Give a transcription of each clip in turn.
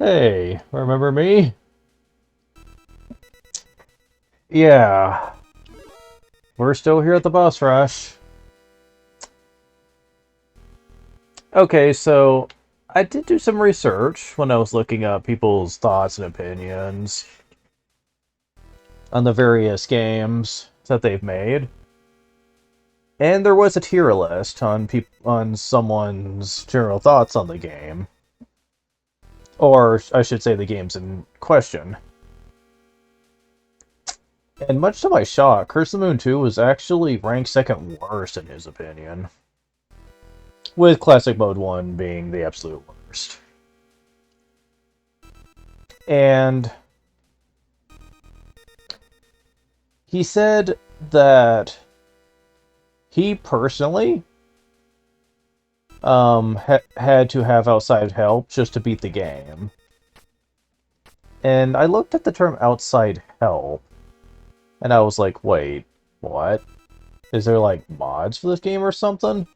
Hey, remember me? Yeah, we're still here at the boss rush. Okay, so I did do some research when I was looking up people's thoughts and opinions on the various games that they've made. And there was a tier list on on someone's general thoughts on the game. Or I should say the games in question. And much to my shock, Curse of the Moon 2 was actually ranked second worst in his opinion. With Classic Mode 1 being the absolute worst. And he said that he personally had to have outside help just to beat the game. And I looked at the term outside help, and I was like, wait, what? Is there like mods for this game or something?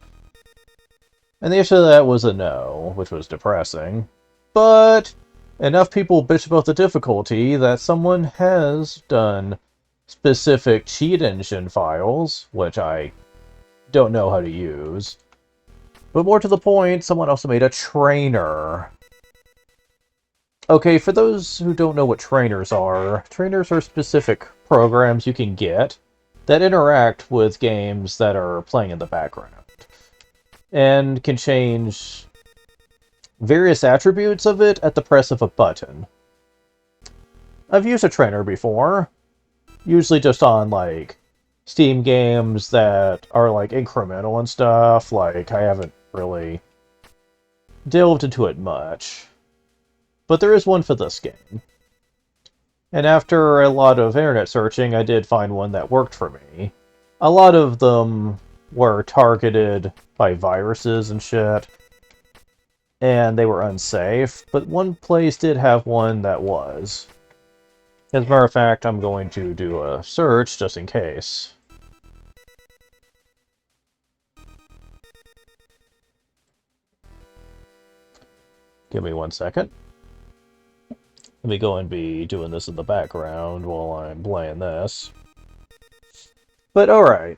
And the answer to that was a no, which was depressing. But enough people bitch about the difficulty that someone has done specific cheat engine files, which I don't know how to use. But more to the point, someone also made a trainer. Okay, for those who don't know what trainers are specific programs you can get that interact with games that are playing in the background and can change various attributes of it at the press of a button. I've used a trainer before, usually just on like Steam games that are like incremental and stuff. Like I haven't really delved into it much. But there is one for this game. And after a lot of internet searching, I did find one that worked for me. A lot of them were targeted by viruses and shit, and they were unsafe, but one place did have one that was. As a matter of fact, I'm going to do a search just in case. Give me 1 second. Let me go and be doing this in the background while I'm playing this. But alright.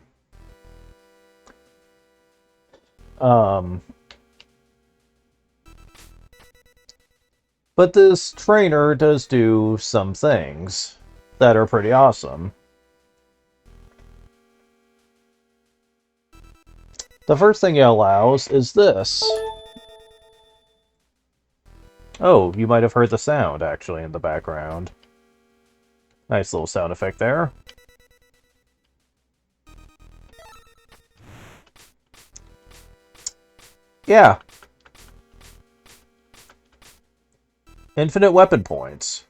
But this trainer does do some things that are pretty awesome. The first thing it allows is this. Oh, you might have heard the sound, actually, in the background. Nice little sound effect there. Yeah. Infinite weapon points.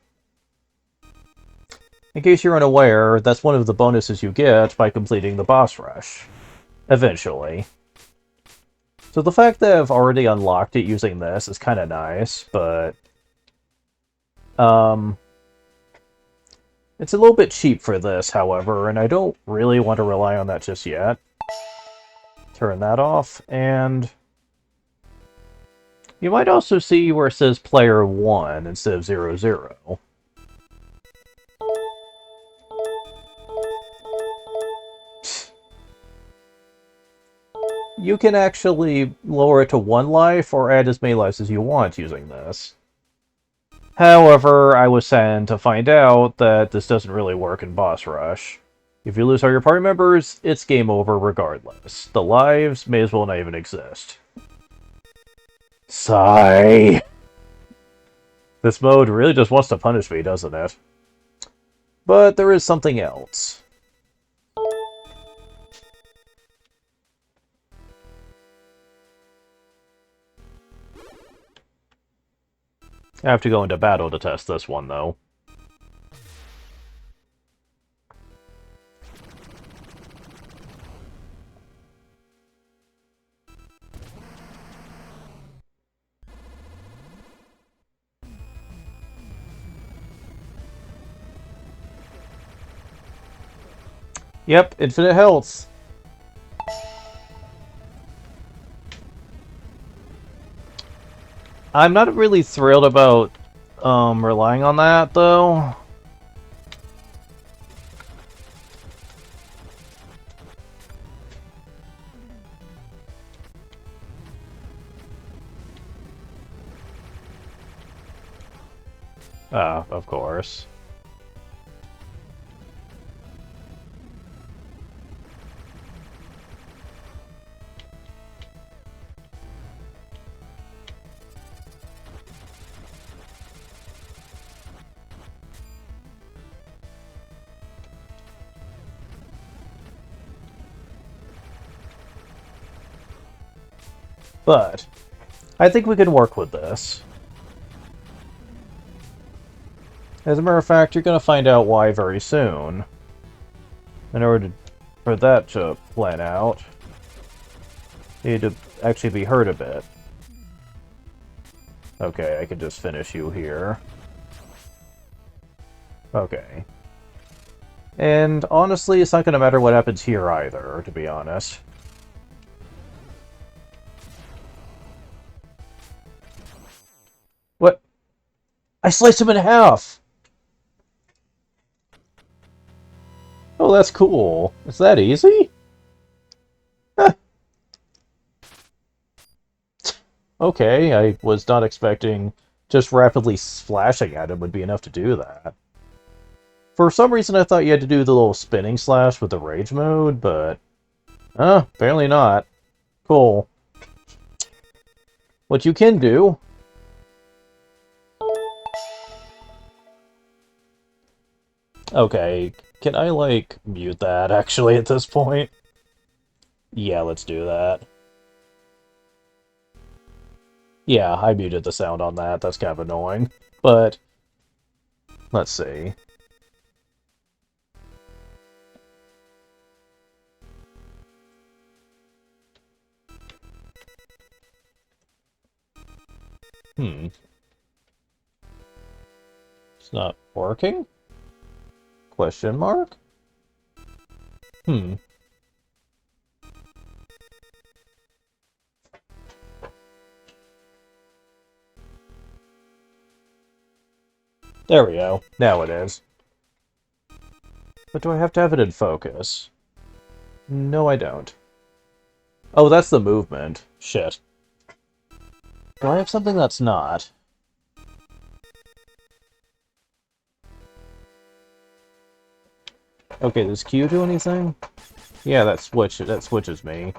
In case you're unaware, that's one of the bonuses you get by completing the boss rush. Eventually. So the fact that I've already unlocked it using this is kind of nice, but... It's a little bit cheap for this, however, and I don't really want to rely on that just yet. Turn that off, and... You might also see where it says Player 1 instead of 00. You can actually lower it to 1 life or add as many lives as you want using this. However, I was sad to find out that this doesn't really work in Boss Rush. If you lose all your party members, it's game over regardless. The lives may as well not even exist. Sigh. This mode really just wants to punish me, doesn't it? But there is something else. I have to go into battle to test this one, though. Yep, infinite health. I'm not really thrilled about Relying on that, though. Of course. But I think we can work with this. As a matter of fact, you're going to find out why very soon. In order for that to plan out, you need to actually be hurt a bit. Okay, I can just finish you here. Okay. And honestly, it's not going to matter what happens here either, to be honest. What? I sliced him in half! Oh, that's cool. Is that easy? Okay, I was not expecting just rapidly slashing at him would be enough to do that. For some reason, I thought you had to do the little spinning slash with the rage mode, but... apparently not. Cool. What you can do... Okay, can I, like, mute that, actually, at this point? Yeah, let's do that. Yeah, I muted the sound on that. That's kind of annoying. But, let's see. It's not working? Question mark? There we go. Now it is. But do I have to have it in focus? No, I don't. Oh, that's the movement. Shit. Do I have something that's not? Okay, does Q do anything? Yeah, that switches me.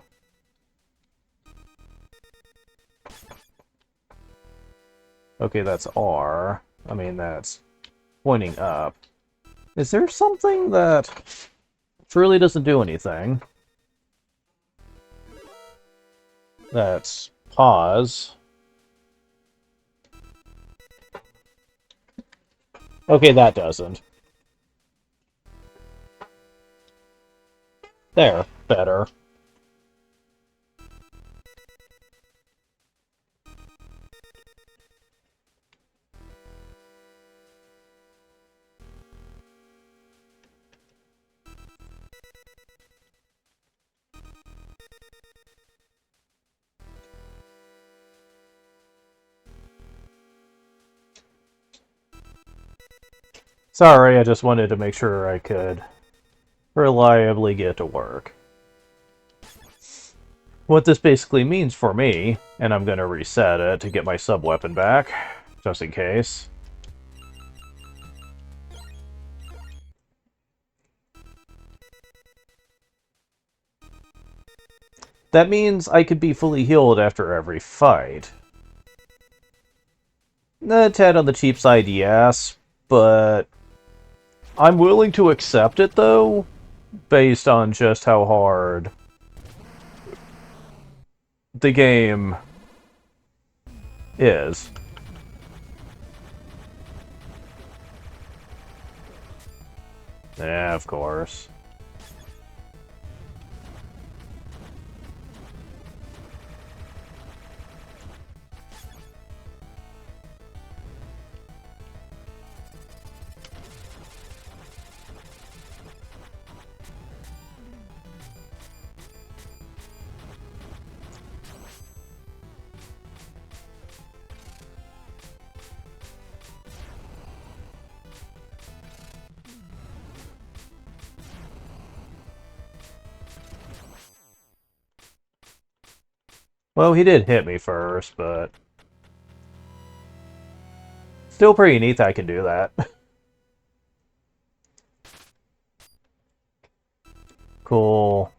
Okay, that's R. I mean, that's pointing up. Is there something that truly doesn't do anything? That's pause. Okay, that doesn't. There, better. Sorry, I just wanted to make sure I could reliably get to work. What this basically means for me, and I'm going to reset it to get my sub-weapon back, just in case. That means I could be fully healed after every fight. A tad on the cheap side, yes, but I'm willing to accept it, though, based on just how hard the game is. Yeah, of course. Well, he did hit me first, but still pretty neat that I can do that. Cool.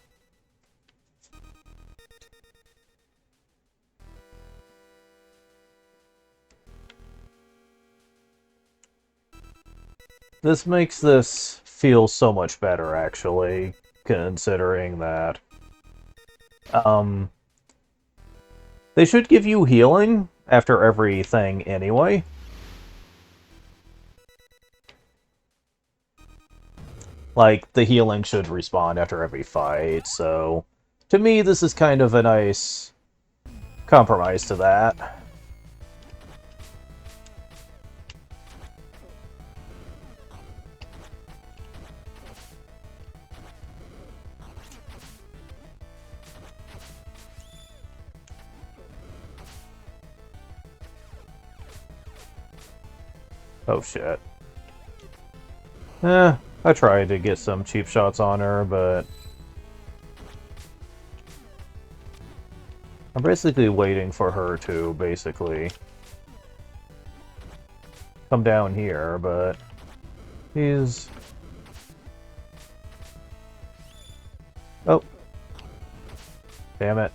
This makes this feel so much better, actually, considering that. Um, they should give you healing after everything anyway. Like, the healing should respawn after every fight, so... To me, this is kind of a nice compromise to that. Oh shit. I tried to get some cheap shots on her, but... I'm basically waiting for her to, basically... come down here, but... He's... Oh. Damn it.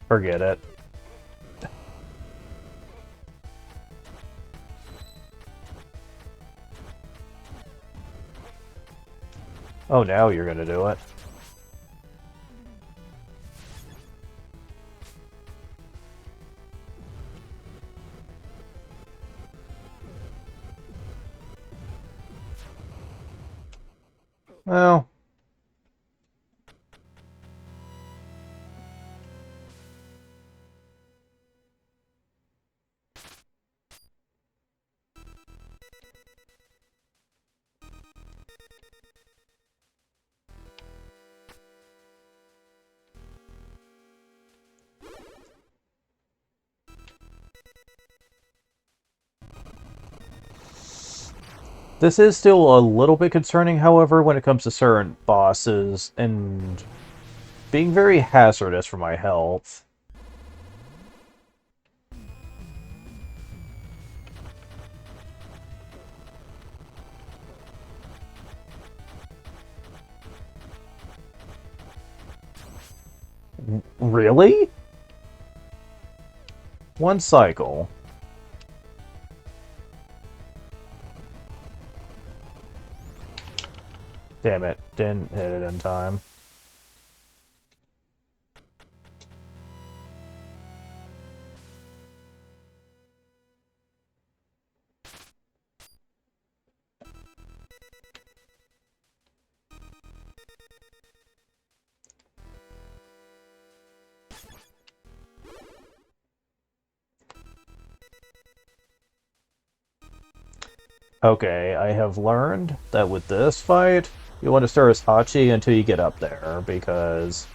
Forget it. Oh, now you're gonna do it. Well... This is still a little bit concerning, however, when it comes to certain bosses, and being very hazardous for my health. Really? One cycle. Damn it, didn't hit it in time. Okay, I have learned that with this fight, you want to start as Hachi until you get up there, because...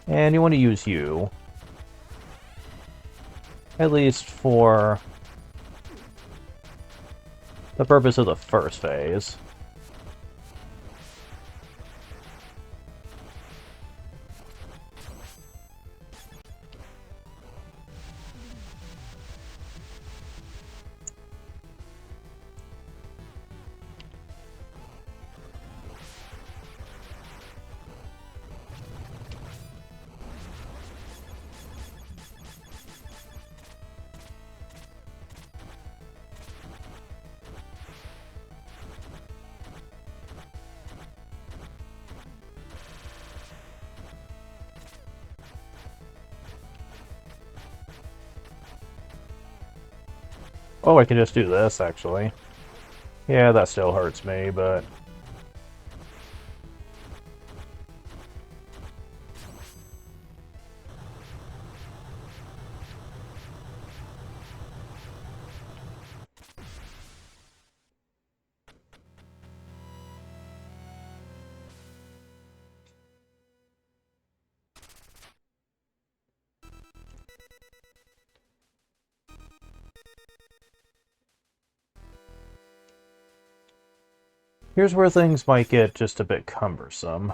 And you want to use you. At least for the purpose of the first phase. Oh, I can just do this, actually. Yeah, that still hurts me, but... Here's where things might get just a bit cumbersome.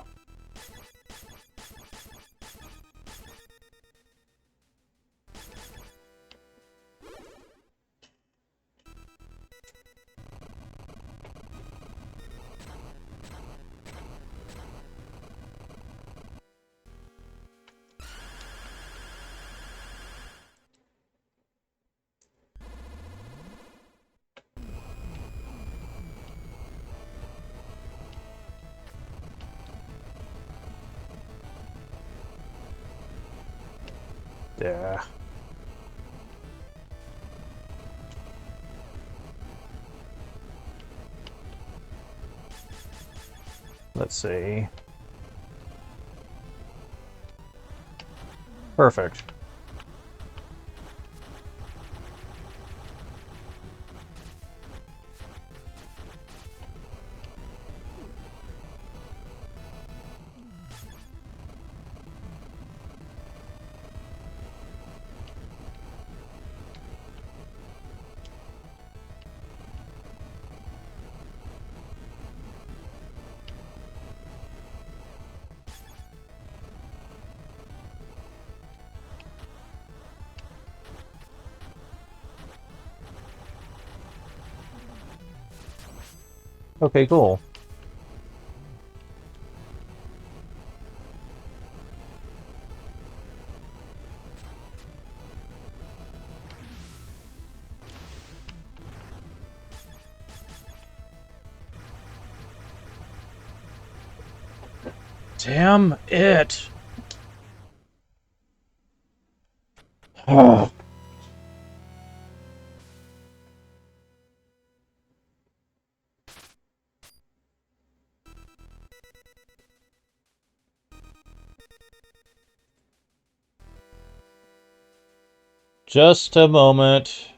Yeah. Let's see. Perfect. Okay, cool. Damn it! Just a moment.